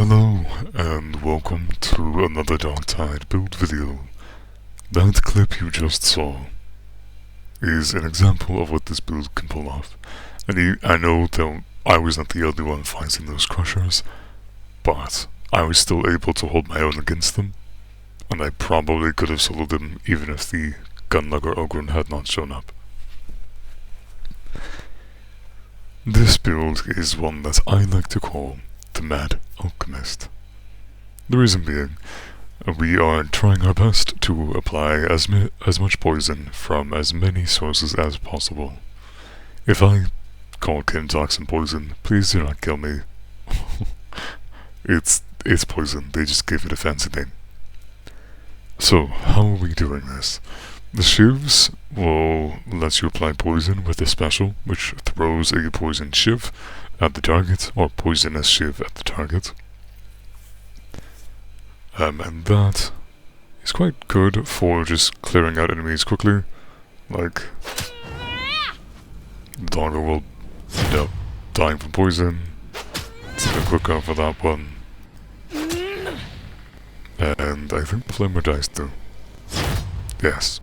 Hello, and welcome to another Darktide build video. That clip you just saw is an example of what this build can pull off. And I know that I was not the only one fighting those crushers, but I was still able to hold my own against them, and I probably could have soloed them even if the Gunlugger Ogryn had not shown up. This build is one that I like to call the Mad Alchemist. The reason being, we are trying our best to apply as much poison from as many sources as possible. If I call chem toxin poison, please do not kill me. It's poison, they just gave it a fancy name. So, how are we doing this? The shivs will let you apply poison with a special, which throws a poison shiv at the target, or poisonous shiv at the target. And that is quite good for just clearing out enemies quickly. Like, the dogger will end up dying from poison. It's a bit quicker for that one. And I think the flamer dies too. Yes.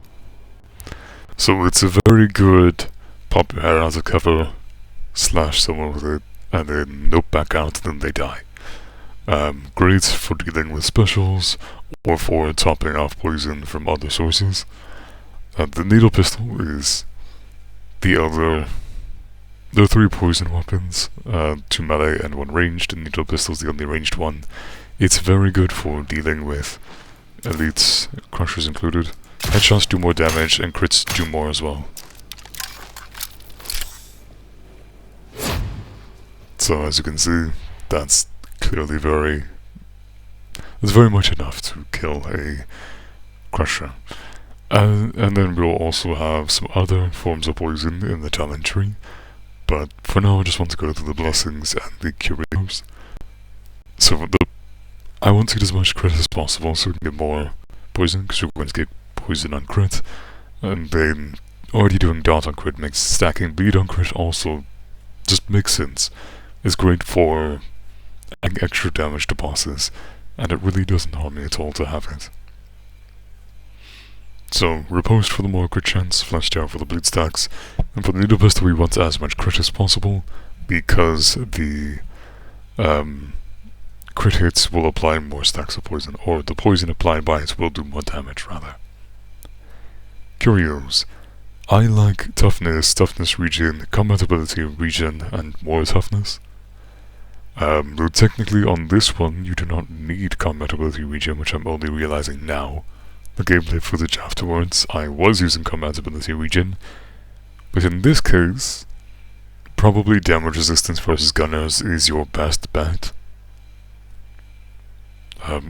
So it's a very good pop your hair out of cover, slash someone with it, and then nope back out, then they die. Great for dealing with specials, or for topping off poison from other sources. The needle pistol is the other. There are 3 poison weapons, 2 melee and 1 ranged, and needle pistol is the only ranged one. It's very good for dealing with elites, crushers included. Headshots do more damage, and crits do more as well. So as you can see, that's clearly very much enough to kill a crusher. And then we'll also have some other forms of poison in the talent tree, but for now I just want to go to the blessings and the curios. So I want to get as much crit as possible so we can get more poison, because we're going to get poison on crit, and then already doing dot on crit makes stacking bleed on crit also just makes sense. It's great for adding extra damage to bosses, and it really doesn't harm me at all to have it. So, riposte for the more crit chance, flash down for the bleed stacks, and for the needle pistol we want as much crit as possible, because the crit hits will apply more stacks of poison, or the poison applied by it will do more damage rather. Curios. I like toughness, toughness regen, combat ability regen, and more toughness. Though technically on this one you do not need combat ability regen, which I'm only realizing now. The gameplay footage afterwards, I was using combat ability regen, but in this case, probably damage resistance versus gunners is your best bet.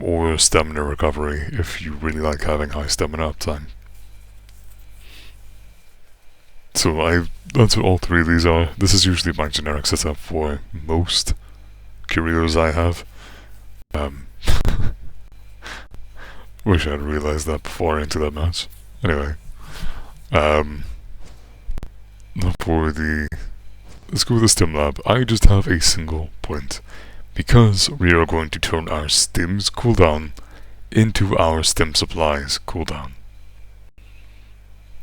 Or stamina recovery if you really like having high stamina uptime. So that's what all 3 of these are. This is usually my generic setup for most curios I have. Wish I'd realized that before I entered that match. Anyway. Let's go with the Stimm Lab. I just have a single point, because we are going to turn our Stimm's cooldown into our Stimm Supply's cooldown.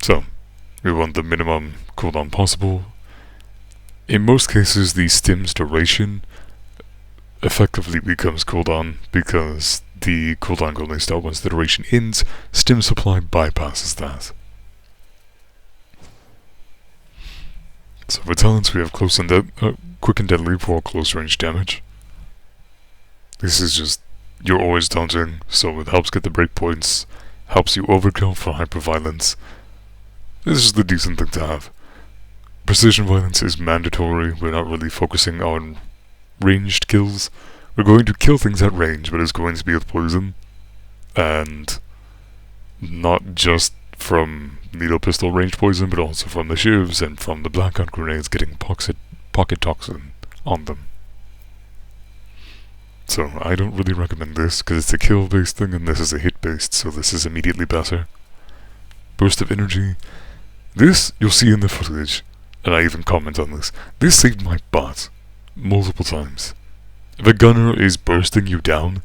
So, we want the minimum cooldown possible. In most cases, the Stimm's duration effectively becomes cooldown, because the cooldown can only start once the duration ends. Stimm Supply bypasses that. So for talents we have quick and deadly for close range damage. This is just, you're always dodging, so it helps get the breakpoints, helps you overkill for hyper violence. This is the decent thing to have. Precision violence is mandatory. We're not really focusing on ranged kills. We're going to kill things at range, but it's going to be with poison. And not just from needle pistol range poison, but also from the shivs and from the blackout grenades getting pocket toxin on them. So I don't really recommend this, because it's a kill based thing and this is a hit based, so this is immediately better. Burst of energy. This you'll see in the footage, and I even comment on this. This saved my butt multiple times. If a gunner is bursting you down,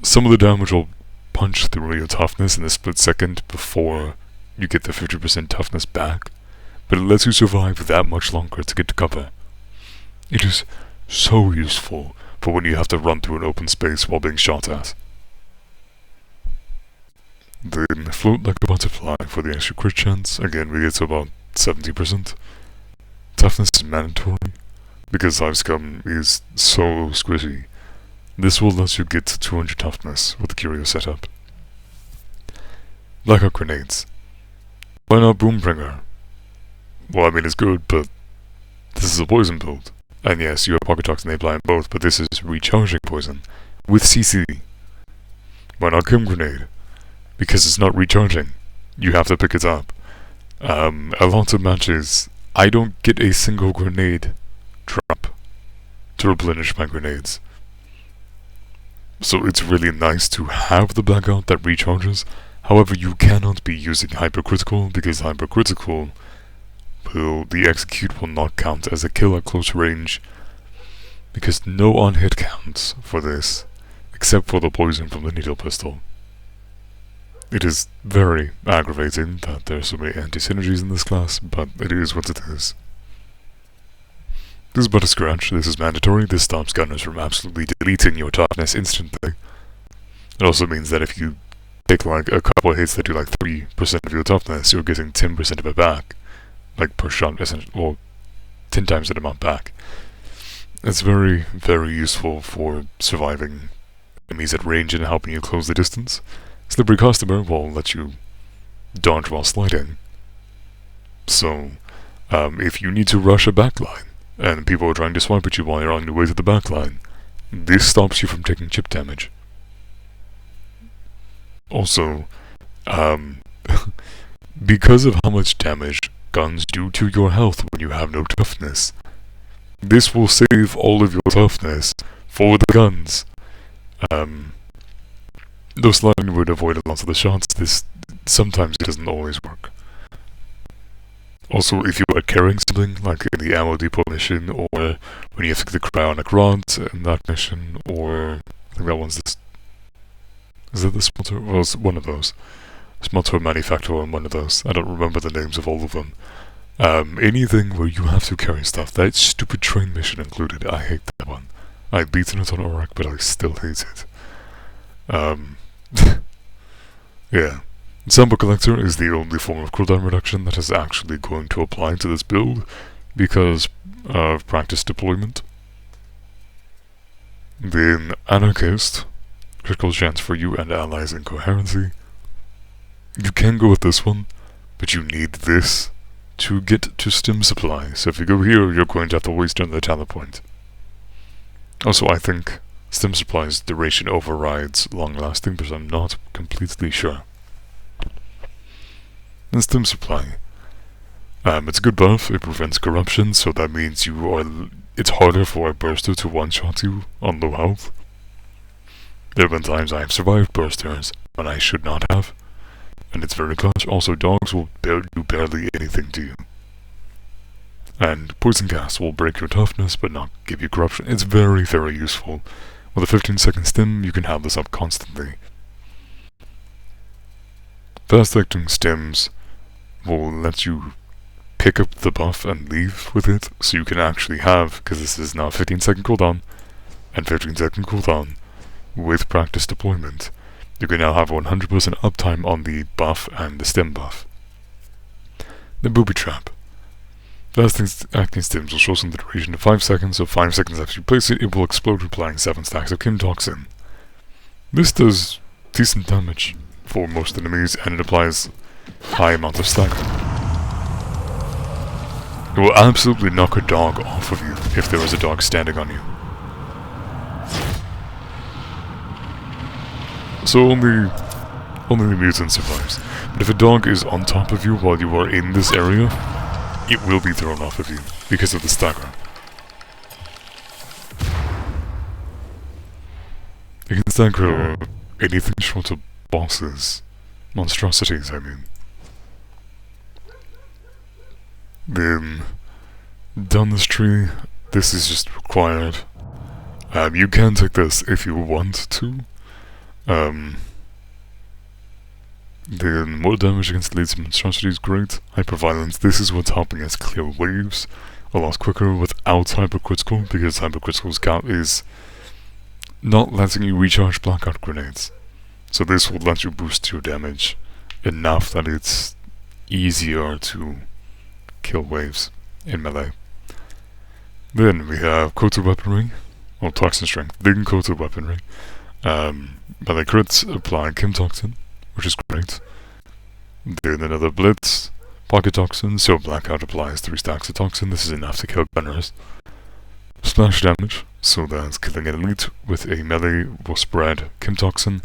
some of the damage will punch through your toughness in a split second before you get the 50% toughness back, but it lets you survive that much longer to get to cover. It is so useful for when you have to run through an open space while being shot at. Then float like a butterfly for the extra crit chance. Again, we get to about 70%. Toughness is mandatory, because Hive Scum is so squishy. This will let you get to 200 toughness with the Curio setup. Blackout grenades. Why not Boombringer? Well, I mean, it's good, but this is a poison build. And yes, you have pocket toxin, they apply in both, but this is recharging poison with CC. Why not chem grenade? Because it's not recharging. You have to pick it up. A lot of matches, I don't get a single grenade drop to replenish my grenades. So it's really nice to have the blackout that recharges. However, you cannot be using hypercritical, because hypercritical the execute will not count as a kill at close range, because no on-hit counts for this, except for the poison from the needle pistol. It is very aggravating that there are so many anti-synergies in this class, but it is what it is. This is but a scratch. This is mandatory. This stops gunners from absolutely deleting your toughness instantly. It also means that if you take like a couple of hits that do like 3% of your toughness, you're getting 10% of it back. Like per shot, well, 10 times that amount back. It's very, very useful for surviving enemies at range and helping you close the distance. Slippery Customer will let you dodge while sliding. So, if you need to rush a backline, and people are trying to swipe at you while you're on your way to the backline, this stops you from taking chip damage. Also, because of how much damage guns do to your health when you have no toughness, this will save all of your toughness for the guns. Though sliding would avoid a lot of the shots, this sometimes it doesn't always work. Also, if you are carrying something, like in the ammo depot mission, or when you have to get the cryonic rods in that mission, or I think that one's this. Is it the smelter? Well, it's one of those. Smelter manufacturer and one of those. I don't remember the names of all of them. Anything where you have to carry stuff. That stupid train mission included. I hate that one. I've beaten it on Orc, but I still hate it. Yeah. Sample Collector is the only form of cooldown reduction that is actually going to apply to this build because of practice deployment. Then Anarchist, critical chance for you and allies in coherency. You can go with this one, but you need this to get to Stimm Supply. So if you go here, you're going to have to waste another talent point. Also, I think Stimm Supply's duration overrides long-lasting, but I'm not completely sure. And Stimm Supply. It's a good buff, it prevents corruption, so that means it's harder for a burster to one-shot you on low health. There have been times I have survived bursters when I should not have, and it's very clutch. Also, dogs will do barely anything to you. And Poison Gas will break your toughness but not give you corruption. It's very, very useful. With a 15-second stim, you can have this up constantly. Fast-acting stims will let you pick up the buff and leave with it, so you can actually have, because this is now 15-second cooldown, and 15-second cooldown with practice deployment, you can now have 100% uptime on the buff and the stim buff. The Booby Trap. Fast-acting stims will show some the duration of 5 seconds, so 5 seconds after you place it, it will explode, applying 7 stacks of chem toxin. This does decent damage for most enemies, and it applies high amount of stagger. It will absolutely knock a dog off of you if there is a dog standing on you. So only the mutant survives. But if a dog is on top of you while you are in this area, it will be thrown off of you because of the stagger. You can stagger anything short of bosses. Monstrosities, I mean. Then, down this tree, this is just required. You can take this if you want to. Then more damage against elites monstrosities, great. Hyperviolence, this is what's helping us clear waves a lot quicker without hypercritical, because hypercritical's gap is not letting you recharge blackout grenades. So this will let you boost your damage enough that it's easier to kill waves in melee. Then we have coated weaponry, or toxin strength, then coated weaponry. Melee crits apply chem toxin, which is great. Then another blitz, pocket toxin, so blackout applies 3 stacks of toxin, this is enough to kill gunners. Splash damage, so that's killing an elite with a melee will spread chem toxin.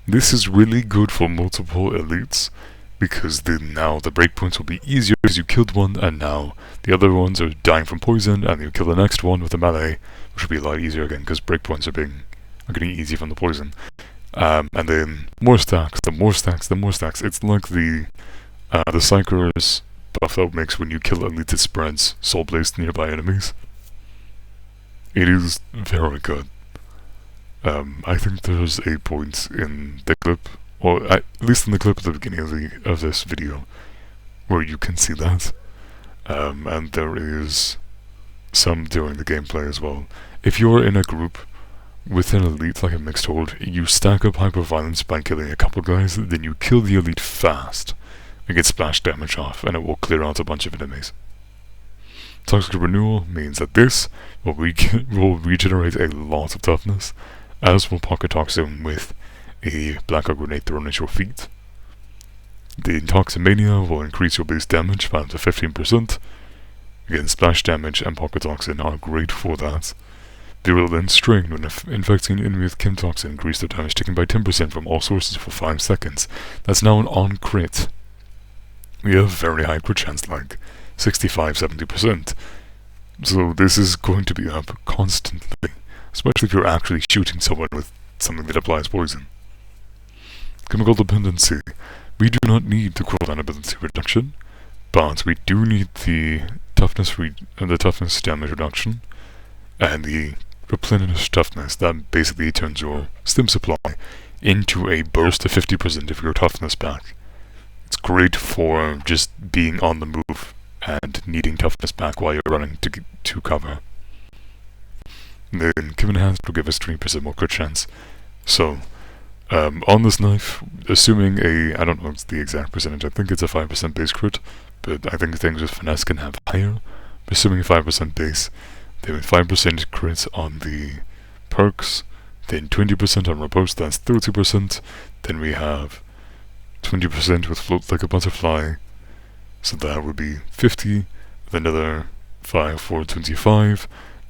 This is really good for multiple elites, because then now the breakpoints will be easier because you killed one and now the other ones are dying from poison, and you kill the next one with a melee, which will be a lot easier again because breakpoints are getting easy from the poison. And then more stacks, the more stacks, the more stacks. It's like the Psyker's buff that makes when you kill elites it spreads soul blaze to nearby enemies. It is very good. I think there's a point in the clip, or at least in the clip at the beginning of this video, where you can see that. And there is some during the gameplay as well. If you're in a group with an elite like a mixed horde, you stack up hyperviolence by killing a couple guys, then you kill the elite fast and get splash damage off, and it will clear out a bunch of enemies. Toxic renewal means that this will regenerate a lot of toughness, as will pocket toxin with a blackout grenade thrown at your feet. The toxin mania will increase your base damage by up to 15%. Again, splash damage and pocket toxin are great for that. Virulent strain, when infecting an enemy with chem toxin, increase their damage taken by 10% from all sources for 5 seconds. That's now an on crit. We have very high crit chance, like 65-70%. So this is going to be up constantly, especially if you're actually shooting someone with something that applies poison. Chemical dependency. We do not need the cooldown ability reduction, but we do need the toughness damage reduction and the replenish toughness. That basically turns your Stimm Supply into a burst of 50% of your toughness back. It's great for just being on the move and needing toughness back while you're running to cover. Then chem enhanced will give us 3% more crit chance. So on this knife, assuming I don't know the exact percentage, I think it's a 5% base crit, but I think things with finesse can have higher. Assuming 5% base, then with 5% crit on the perks, then 20% on riposte, that's 30%, then we have 20% with float like a butterfly, so that would be 50, then another 5 for 25,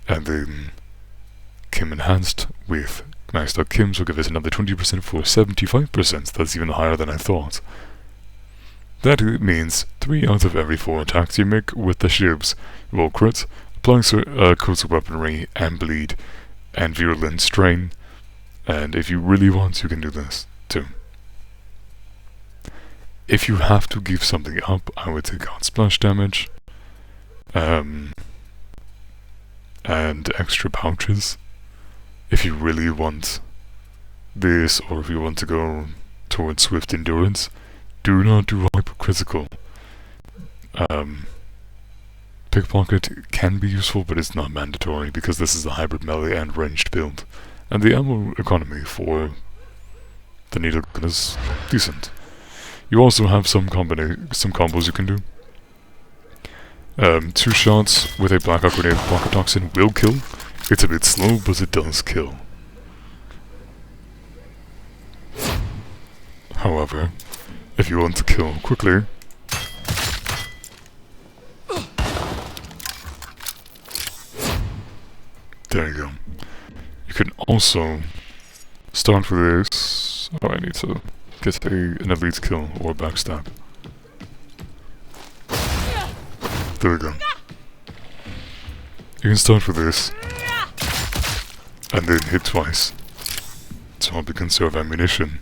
and then chem enhanced with maxed out chems will give us another 20% for 75%, that's even higher than I thought. That means 3 out of every 4 attacks you make with the shibs will crit, applying coats of weaponry and bleed and virulent strain, and if you really want you can do this too. If you have to give something up, I would take out splash damage and extra pouches. If you really want this, or if you want to go towards swift endurance, do not do hypercritical. Pickpocket can be useful, but it's not mandatory because this is a hybrid melee and ranged build, and the ammo economy for the needle gun is decent. You also have some combos you can do. 2 shots with a blackout grenade with pocket toxin will kill. It's a bit slow, but it does kill. However, if you want to kill quickly, there you go. You can also start with this. Oh, I need to get an elite kill or backstab. There we go. You can start with this and then hit twice to help you conserve ammunition,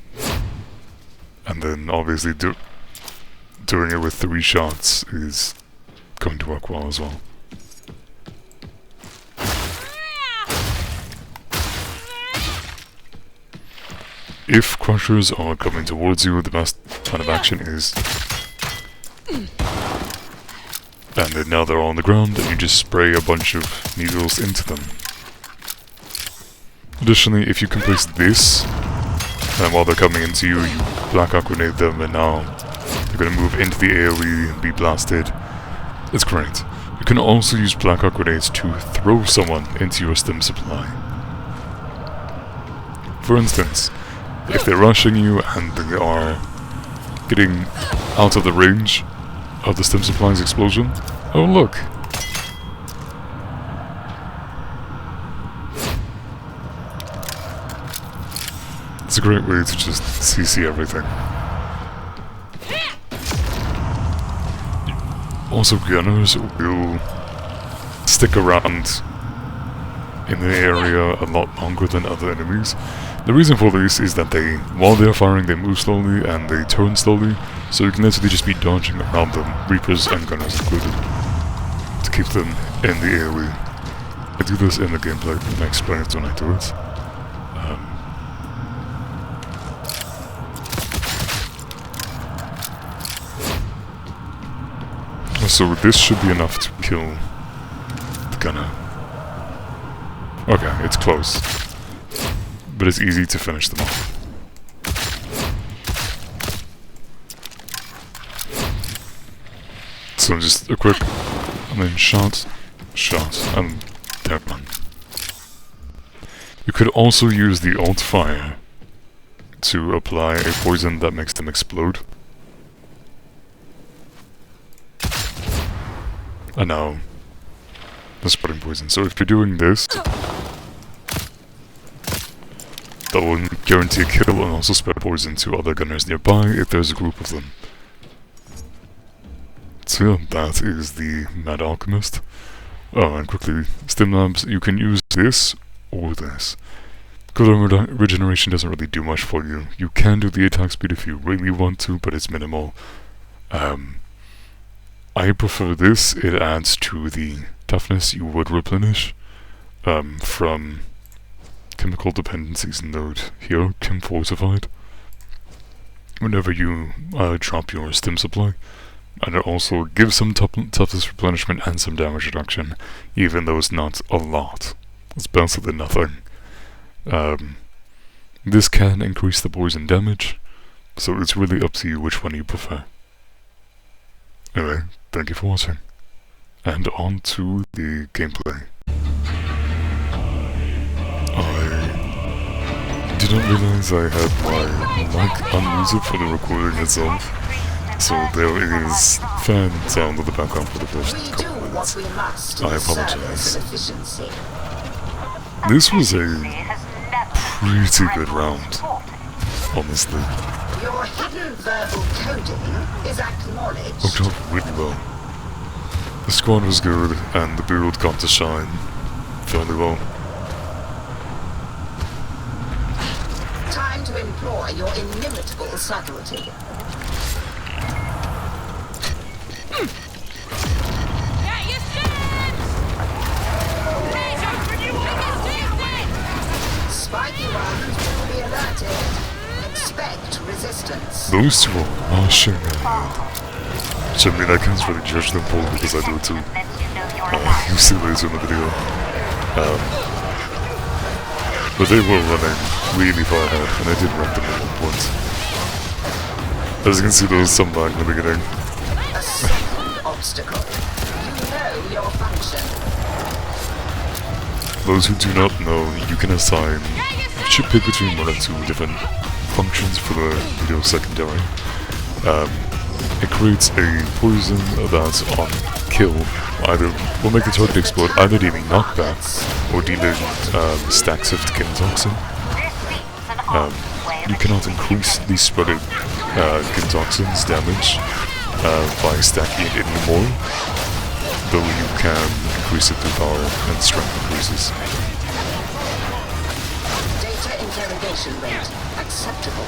and then obviously doing it with 3 shots is going to work well as well. if crushers are coming towards you, the best kind of action is... And then now they're on the ground, and you just spray a bunch of needles into them. Additionally, if you can place this, and while they're coming into you, you black grenade them, and now they're going to move into the AoE and be blasted. It's great. You can also use black grenades to throw someone into your Stimm Supply. For instance, if they're rushing you and they are getting out of the range of the Stimm Supply's explosion, oh look! It's a great way to just CC everything. Also, gunners will stick around in the area a lot longer than other enemies. The reason for this is that they, while they're firing, they move slowly and they turn slowly, so you can literally just be dodging around them, Reapers and Gunners included, to keep them in the AoE. I do this in the gameplay, and I explain it when I do it. So this should be enough to kill the Gunner. Okay, it's close. But it's easy to finish them off. So just a quick, and then shot, and they're done. You could also use the alt fire to apply a poison that makes them explode. And now, the spreading poison. So if you're doing this, that will guarantee a kill and also spread poison to other gunners nearby if there's a group of them. So yeah, that is the Mad Alchemist. Oh, and quickly, Stim Labs, you can use this or this. Cooldown regeneration doesn't really do much for you. You can do the attack speed if you really want to, but it's minimal. I prefer this. It adds to the toughness you would replenish from chemical dependencies node here, chem fortified, whenever you drop your Stimm Supply. And it also gives some toughness replenishment and some damage reduction, even though it's not a lot. It's better than nothing. This can increase the poison damage, so it's really up to you which one you prefer. Anyway, thank you for watching, and on to the gameplay. I didn't realize I had my mic unmuted for the recording itself, so there is fan sound in the background for the first couple minutes. I apologize. This was a pretty good round, honestly. Your hidden verbal coding is acknowledged. Worked out really well. The squad was good, and the build got to shine fairly well. Time to employ your inimitable subtlety. Spiky ones will be alerted. Expect resistance. Those two are rushing which I mean, I can't really judge them for because I do it too. You see later in the video. But they were running really far ahead, and I did wreck them at one point. As you can see, there was some lag in the beginning. A simple obstacle. You know your function. Those who do not know, you can assign, you should pick between one or two different functions for the video secondary. It creates a poison that's on kill, either will make the target explode, either dealing knockback or dealing stacks of chem toxin. You cannot increase the spreading chem toxin's damage by stacking it anymore, though you can increase it through power and strength increases. Data interrogation rate acceptable.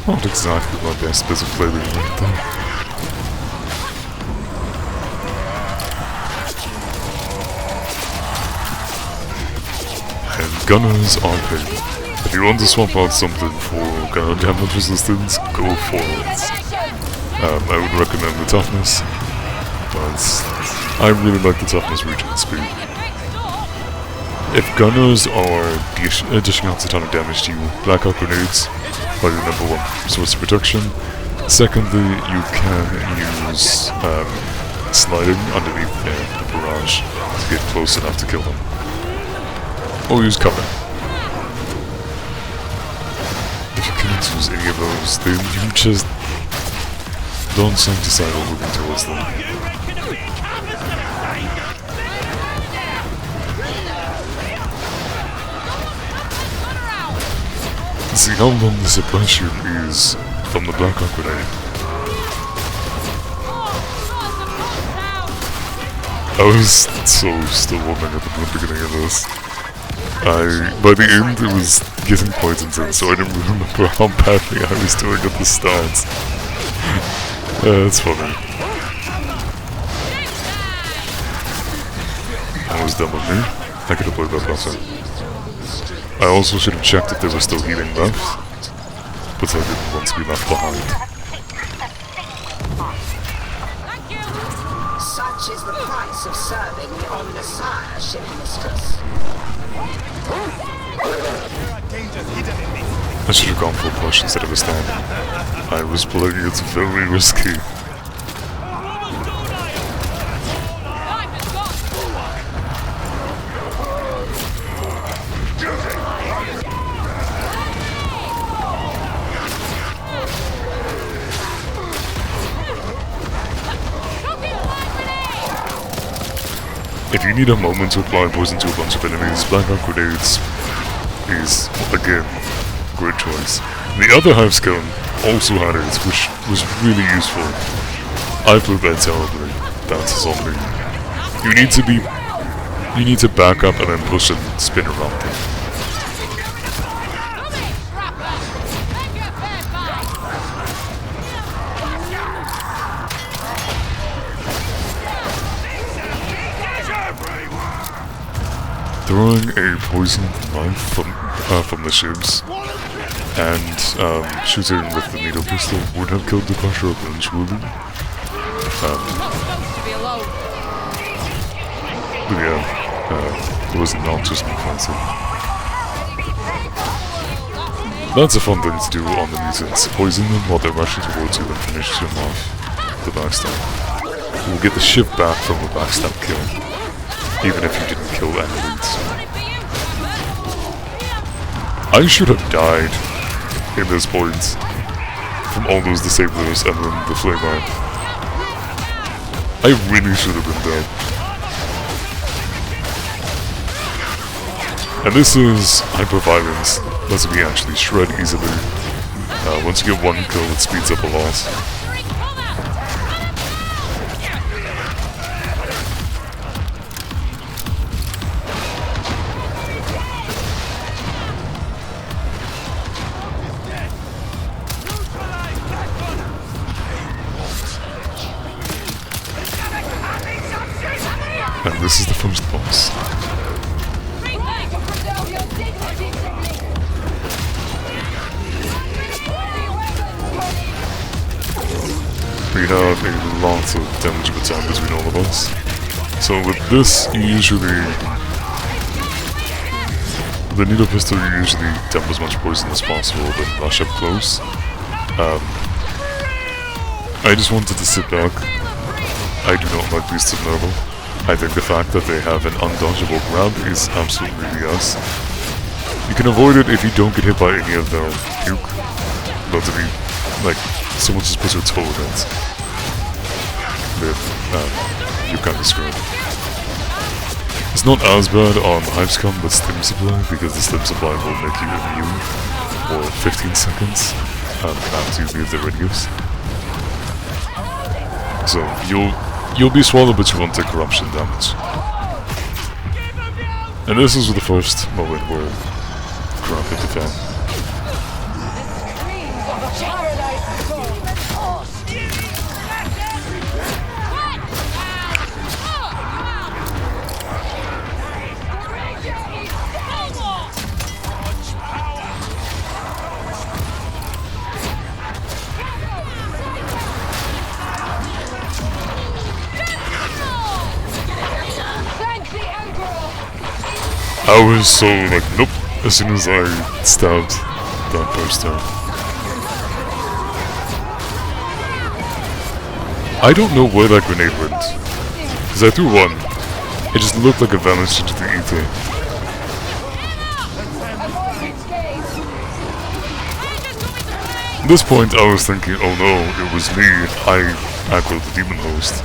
Not exactly my best bit of flailing right there. And gunners are paid. If you want to swap out something for gunner damage resistance, go for it. I would recommend the toughness, but I really like the toughness regen speed. If gunners are dishing out a ton of damage to you, blackout grenades are your number one source of protection. Secondly, you can use sliding underneath the barrage to get close enough to kill them. Or use cover. If you can't use any of those, then you just don't decide on moving towards them. See how long the supply shield is from the blackout grenade. I was so still wondering at the beginning of this. By the end it was getting quite intense, so I didn't remember how badly I was doing at the start. It's funny. That was dumb of me. I could have played that better. I also should have checked if there was still healing left, but I didn't want to be left behind. Such is the price of serving on the Sire, ship mistress. I should have gone for a push instead of a stand. I was playing it very risky. If you need a moment to apply poison to a bunch of enemies, blackout grenades is, again, great choice. The other Hive Scum also had it, which was really useful. I played that terribly. That's a zombie. You need to back up and then push and spin around them. Throwing a poisoned knife from the ships and shooting with the needle pistol would have killed the Crusher eventually. But yeah, it was not just me fancy. That's a fun thing to do on the mutants. Poison them while they're rushing towards you and finish them off the backstab. We'll get the ship back from the backstab kill, even if you didn't kill any leads. I should have died in this point from all those disablers and then the flame eye. I really should have been dead. And this is hyper-violence, lets me actually shred easily. Once you get one kill, it speeds up a lot. And this is the first boss. We have a lot of damage baton between all of us. So with this, you usually... the needle pistol, you usually dump as much poison as possible, then rush up close. I just wanted to sit back. I do not like beasts of Noble. I think the fact that they have an undodgeable grab is absolutely BS. You can avoid it if you don't get hit by any of their nuke. But if you, like, someone just puts your toe in it, then you're kinda screwed. It's not as bad on Hive Scum, but Stimm Supply, because the Stimm Supply will make you immune for 15 seconds after you leave the radius. So you'll be swallowed, but you won't take corruption damage. And this is the first moment where crap hit the fan. I was so like, nope, as soon as I stabbed that poster. I don't know where that grenade went, because I threw one. It just looked like it vanished into the ether. At this point I was thinking, oh no, it was me, I aggroed the demon host.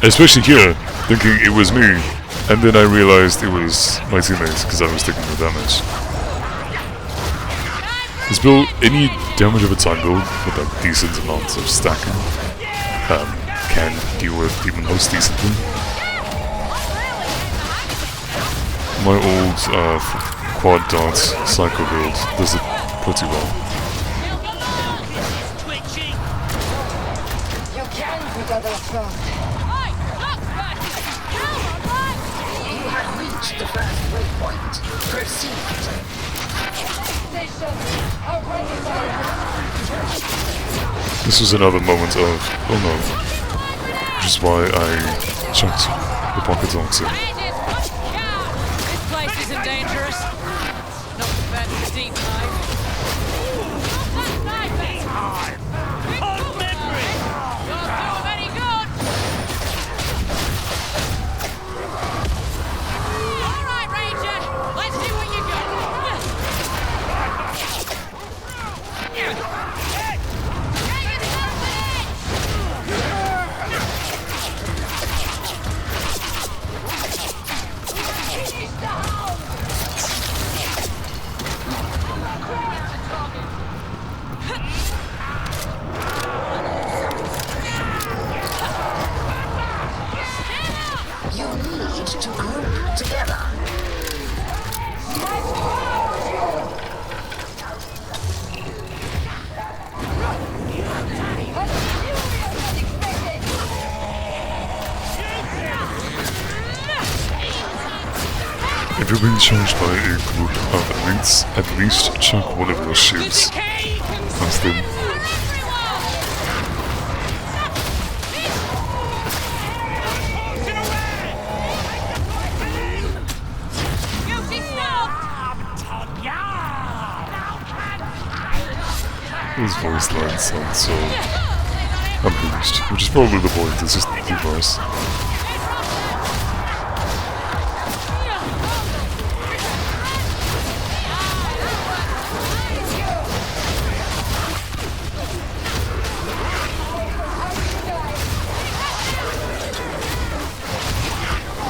Especially here, thinking it was me. And then I realized it was my teammates because I was taking the damage. This build, any damage of its own build with a decent amount of stacking can deal with demon host decently. My old quad dart psycho build does it pretty well. You can put other front. Reach the first waypoint. Proceed. This was another moment of, oh no, which is why I chucked the pocket toxin. This place isn't dangerous. Not compared to the deep Hive. If you're being charged by a group of elites, at least chuck one of your shields past them. His voice line sounds so unhinged, which is probably the point, it's just humorous.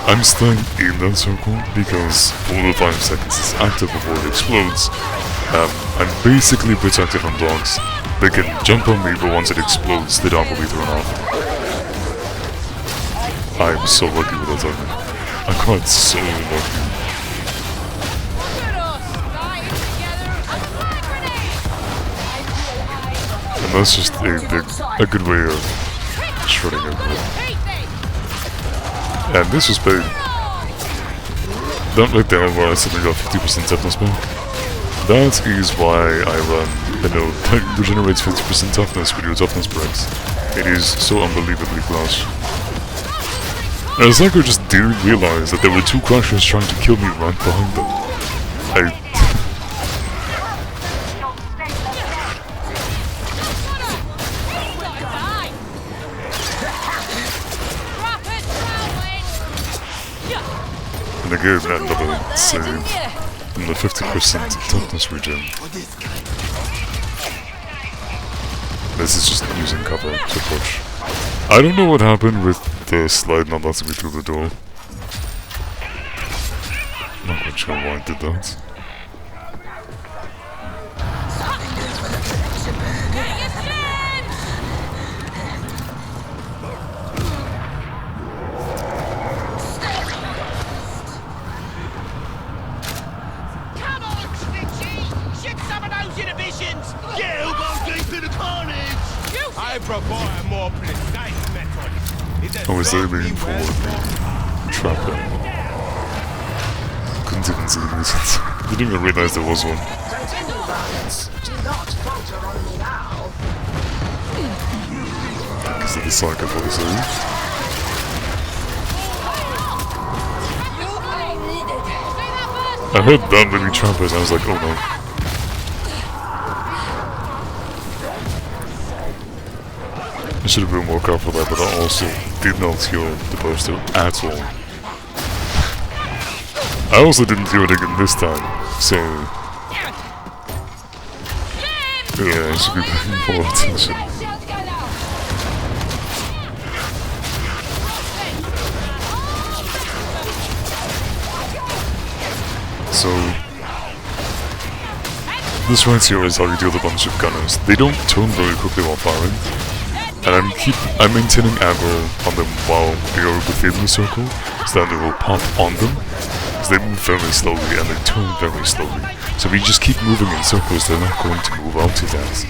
I'm staying in that circle because for the 5 seconds it's active before it explodes. I'm basically protected from dogs. They can jump on me, but once it explodes, the dog will be thrown off. I'm so lucky with that timing. I got so lucky. And that's just a good way of shredding everything. And this was big. Don't look down where I suddenly got 50% toughness back. That is why I run a node that regenerates 50% toughness with your toughness perks. It is so unbelievably clutch. And it's like I just didn't realize that there were 2 crushers trying to kill me right behind them. And again, another save from the 50% toughness regen. This is just using cover to push. I don't know what happened with the slide not letting me through the door. Not quite sure why I did that. provide a more precise method. I was aiming for the trapper. Couldn't even see the reasons. Didn't even realize there was one. Continue, varlets. Do not falter on me now. Because of the sacrifice, eh? I heard that many trappers and I was like, oh no. I should have been more careful there, but I also did not hear the poster at all. I also didn't hear it again this time, so... yeah, I should be paying more attention. So, this right here is how you deal with a bunch of gunners. They don't turn very quickly while firing, and I'm maintaining aggro on them while they are within the circle, so that they will pop on them, because they move very slowly and they turn very slowly. So if you just keep moving in circles, they're not going to move out too fast.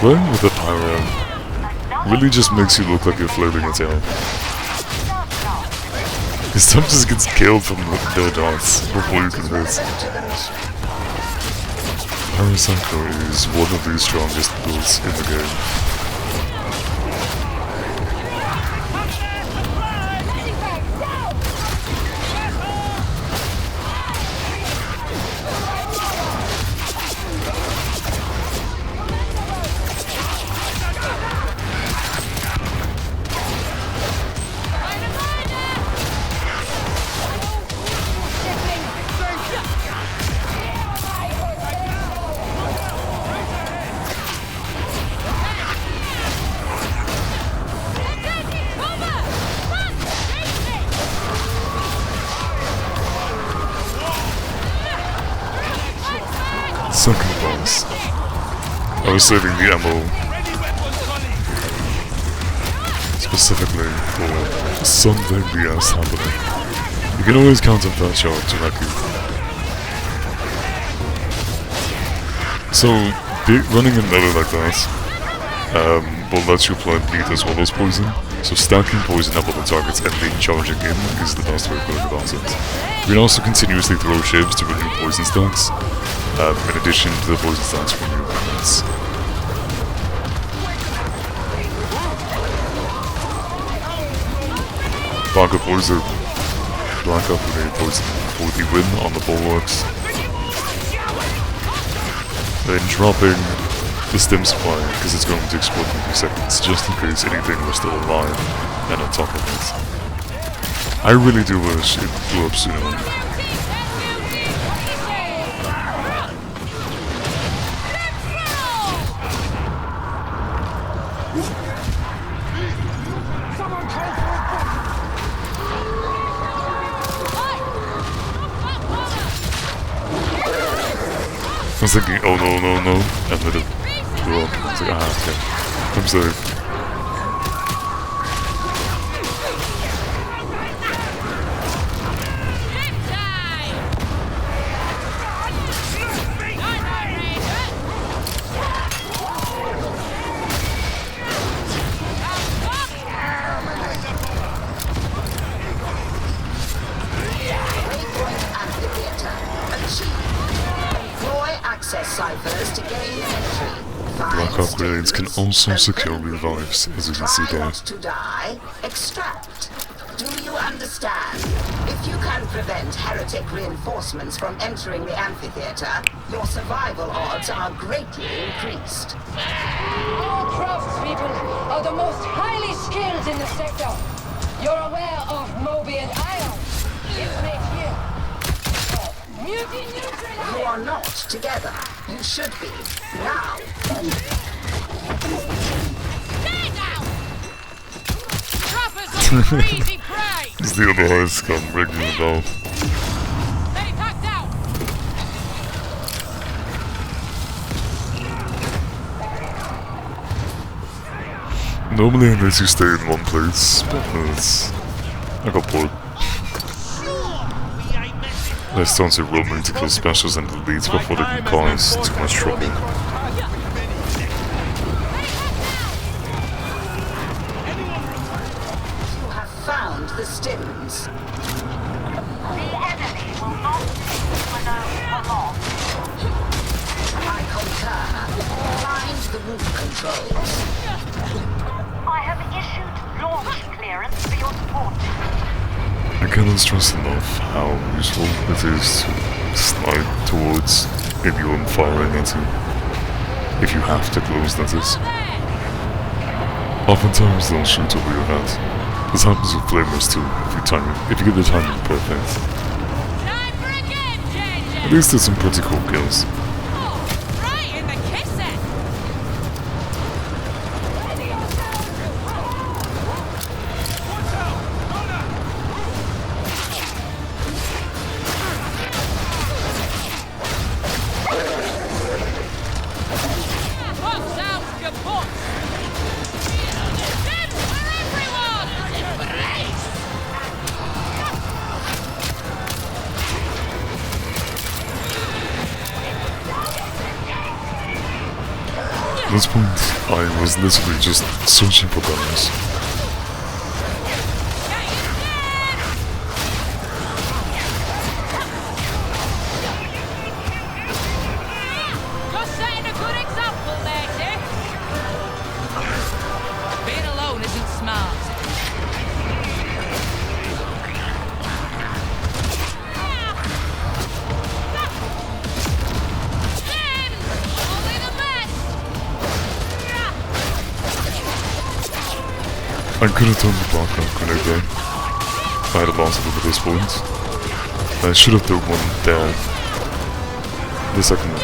Playing with the pyro really just makes you look like you're floating a tail. His stuff just gets killed from their dots before you can hit. Fatshark is one of the strongest builds in the game. Second boss. I was saving the ammo specifically for something BS happening. You can always count on Fatshark to wreck you. So, running a melee like that will let you apply bleed as well as poison. So stacking poison up on the targets and then charging in is the best way of going about it. You can also continuously throw shivs to renew poison stacks, in addition to the poison stacks from new weapons. Blank up poison. Blank up grenade poison for the win on the bulwarks. Then dropping the Stimm Supply, because it's going to explode in a few seconds, just in case anything was still alive and on top of it. I really do wish it blew up sooner. I was thinking, oh no, no, no, and then it blew up. I was like, ah, okay. I'm safe. Black upgrades can also secure revives, as you can see there. To die, extract. Do you understand? If you can prevent heretic reinforcements from entering the amphitheater, your survival odds are greatly increased. Our craftspeople are the most highly skilled in the sector. You're aware of Moby and Ion. It's made here. You are not together. You should be. Now. Stay down! Trappers are crazy prey! It's the other Hive Scum ringing the bell. Stay packed out! Normally I let you stay in one place, but I got bored. Let's turn to roaming to kill specials and elites before they can cause too much trouble. You have found the Stimms. The enemy will not be alone for long. I concur. Find the route controls. I have issued launch clearance for your support. I cannot stress enough how useful it is to slide towards anyone firing at you, if you have to close, that is. Oftentimes they'll shoot over your head. This happens with flamers too, if you get the timing perfect. Time for a game changer! At least there's some pretty cool kills. Oh, right in the kisser! Box out kaput! Stim for everyone! At this point, I was literally just searching for guns. You're setting a good example there, Dick. Being alone isn't smart. Stim! Only the best! I could have done the background grenade there. I had a lot of them at this point. I should have done one there. The second one.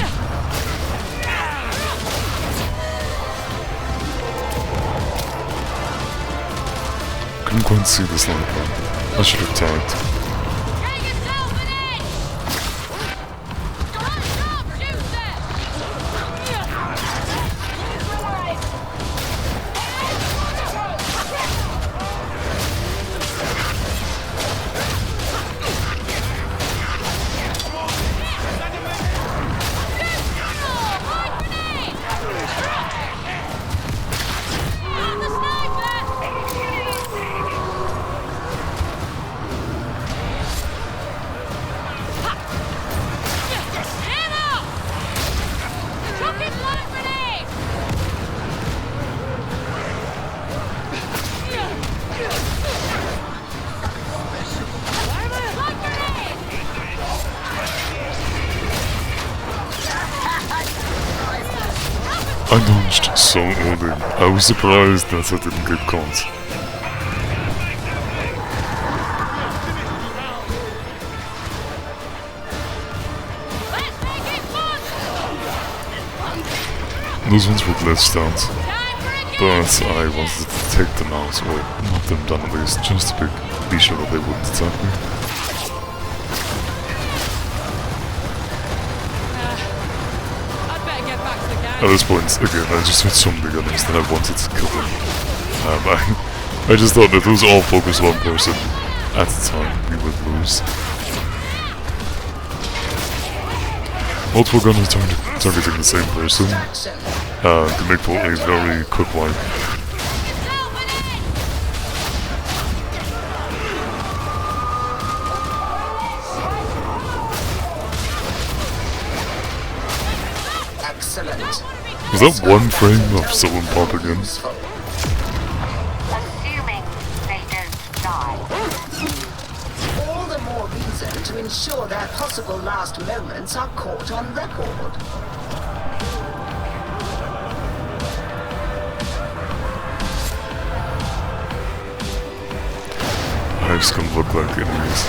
Couldn't quite see the sniper. I should have tagged. Get yourself an edge! Hot sharpshooter! I dodged so early. I was surprised that I didn't get caught. Those ones were glitched out, but I wanted to take them out, or knock them down at least, just to be sure that they wouldn't attack me. I'd better get back to the gang. At this point, again, I just had so many enemies that I wanted to kill them. I just thought that those all focus one person at a time, we would lose. Multiple gunners targeting the same person can make for a very quick wipe. Excellent. Was that one frame of someone popping in? Assuming they don't die. All the more reason to ensure their possible last moments are caught on record. Hives can look like enemies.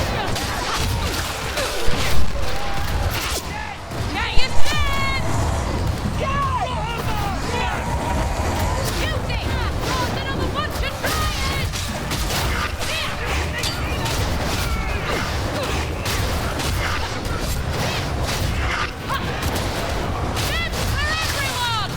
Get your stand! Shooting! Cause another bunch of tryers! Tips for everyone!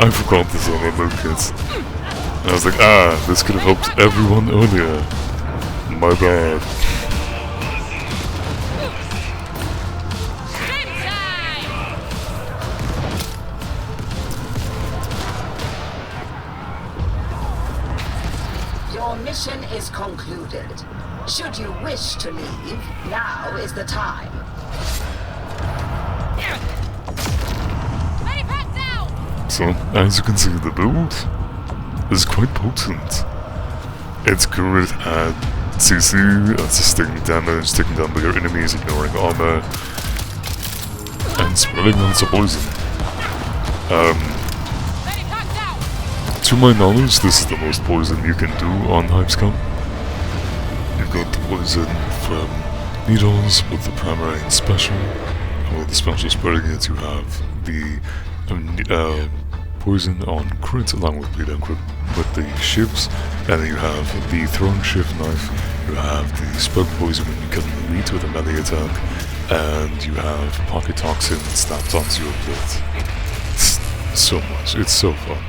I forgot this on the kits. And I was like, ah, this could have helped everyone earlier. My bad. Your mission is concluded. Should you wish to leave, now is the time. So, as you can see, the build is quite potent. It's good at CC, at sustaining damage, taking down bigger enemies, ignoring armor, and spreading lots of poison. To my knowledge, this is the most poison you can do on Hive Scum. You've got the poison from needles with the primary and special, and with the special spreading it, you have the poison on crit along with bleed and crit with the shivs, and then you have the thrown shiv knife, you have the spoke poison when you kill the meat with a melee attack, and you have pocket toxin stabbed onto your plate. It's so much, it's so fun.